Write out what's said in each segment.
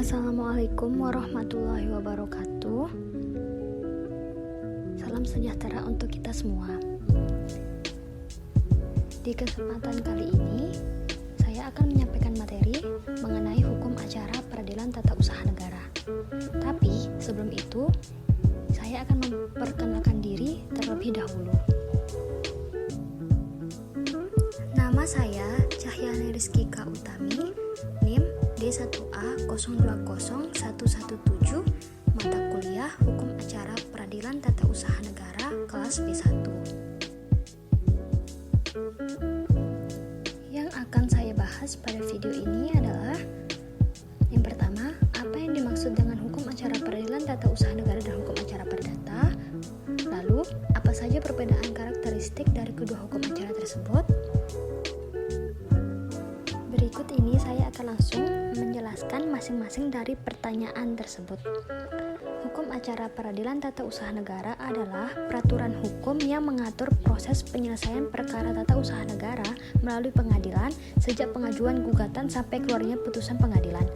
Assalamualaikum warahmatullahi wabarakatuh. Salam sejahtera untuk kita semua. Di kesempatan kali ini, saya akan menyampaikan materi mengenai hukum acara peradilan tata usaha negara. Tapi sebelum itu, saya akan memperkenalkan diri terlebih dahulu. Nama saya Cahyani Rizkika Utami, NIM D1A020117, mata kuliah Hukum Acara Peradilan Tata Usaha Negara kelas B1. Yang akan saya bahas pada video ini adalah yang pertama, apa yang dimaksud dengan Hukum Acara Peradilan Tata Usaha Negara dan Hukum Acara Perdata. Lalu, apa saja perbedaan karakteristik dari kedua hukum acara tersebut? Berikut ini saya akan langsung menjelaskan masing-masing dari pertanyaan tersebut. Hukum acara peradilan tata usaha negara adalah peraturan hukum yang mengatur proses penyelesaian perkara tata usaha negara melalui pengadilan sejak pengajuan gugatan sampai keluarnya putusan pengadilan.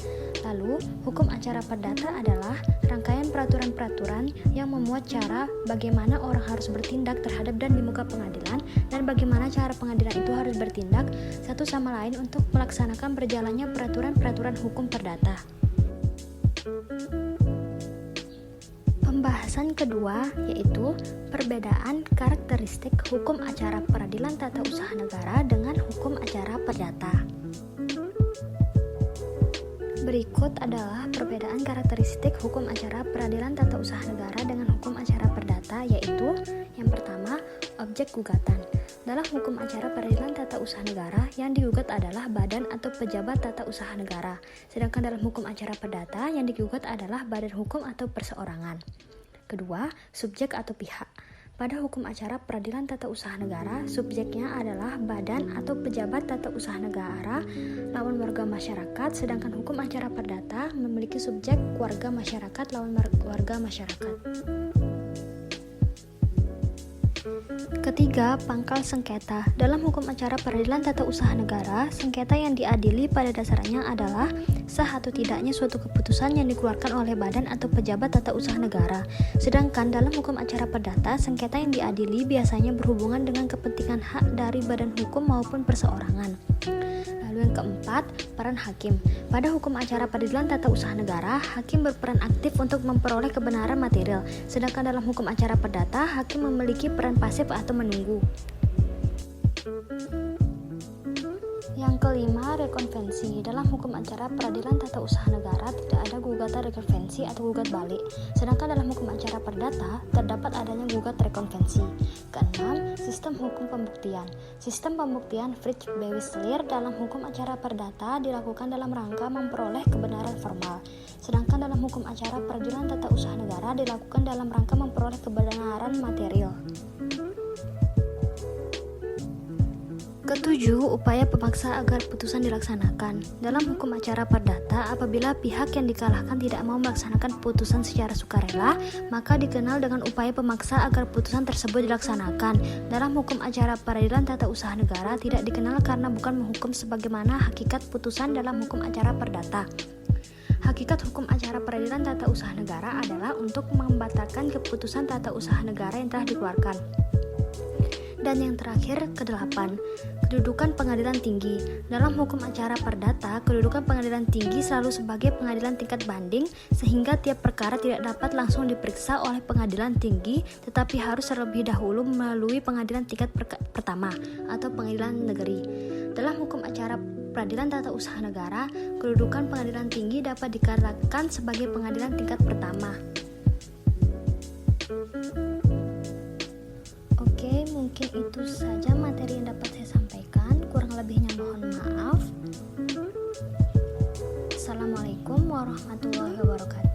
Lalu, hukum acara perdata adalah rangkaian peraturan-peraturan yang memuat cara bagaimana orang harus bertindak terhadap dan di muka pengadilan dan bagaimana cara pengadilan itu harus bertindak satu sama lain untuk melaksanakan berjalannya peraturan-peraturan hukum perdata. Pembahasan kedua yaitu perbedaan karakteristik hukum acara peradilan tata usaha negara dengan hukum acara perdata. Berikut adalah perbedaan karakteristik hukum acara peradilan tata usaha negara dengan hukum acara perdata, yaitu yang pertama, objek gugatan. Dalam hukum acara peradilan tata usaha negara, yang digugat adalah badan atau pejabat tata usaha negara. Sedangkan dalam hukum acara perdata, yang digugat adalah badan hukum atau perseorangan. Kedua, subjek atau pihak. Pada hukum acara peradilan tata usaha negara, subjeknya adalah badan atau pejabat tata usaha negara lawan warga masyarakat, sedangkan hukum acara perdata memiliki subjek warga masyarakat lawan warga masyarakat. Ketiga, pangkal sengketa. Dalam hukum acara peradilan tata usaha negara, sengketa yang diadili pada dasarnya adalah sah atau tidaknya suatu keputusan yang dikeluarkan oleh badan atau pejabat tata usaha negara. Sedangkan dalam hukum acara perdata, sengketa yang diadili biasanya berhubungan dengan kepentingan hak dari badan hukum maupun perseorangan. Lalu yang keempat, peran hakim. Pada hukum acara peradilan tata usaha negara, hakim berperan aktif untuk memperoleh kebenaran material. Sedangkan dalam hukum acara perdata, hakim memiliki peran pasif atau menunggu. Yang kelima, rekonvensi. Dalam hukum acara peradilan tata usaha negara tidak ada gugatan rekonvensi atau gugat balik. Sedangkan dalam hukum acara perdata terdapat adanya gugat rekonvensi. Keenam, sistem hukum pembuktian. Sistem pembuktian Fritsche-Bewisleer dalam hukum acara perdata dilakukan dalam rangka memperoleh kebenaran formal. Sedangkan dalam hukum acara peradilan tata usaha negara dilakukan dalam rangka memperoleh kebenaran material. Ketujuh, upaya pemaksa agar putusan dilaksanakan. Dalam hukum acara perdata, apabila pihak yang dikalahkan tidak mau melaksanakan putusan secara sukarela, maka dikenal dengan upaya pemaksa agar putusan tersebut dilaksanakan. Dalam hukum acara peradilan tata usaha negara tidak dikenal karena bukan menghukum sebagaimana hakikat putusan dalam hukum acara perdata. Hakikat hukum acara peradilan tata usaha negara adalah untuk membatalkan keputusan tata usaha negara yang telah dikeluarkan. Dan yang terakhir, kedelapan, kedudukan pengadilan tinggi. Dalam hukum acara perdata, kedudukan pengadilan tinggi selalu sebagai pengadilan tingkat banding, sehingga tiap perkara tidak dapat langsung diperiksa oleh pengadilan tinggi, tetapi harus terlebih dahulu melalui pengadilan tingkat pertama atau pengadilan negeri. Dalam hukum acara peradilan tata usaha negara, kedudukan pengadilan tinggi dapat dikatakan sebagai pengadilan tingkat pertama. Oke, mungkin itu saja materi yang dapat saya sampaikan. Kurang lebihnya mohon maaf. Assalamualaikum warahmatullahi wabarakatuh.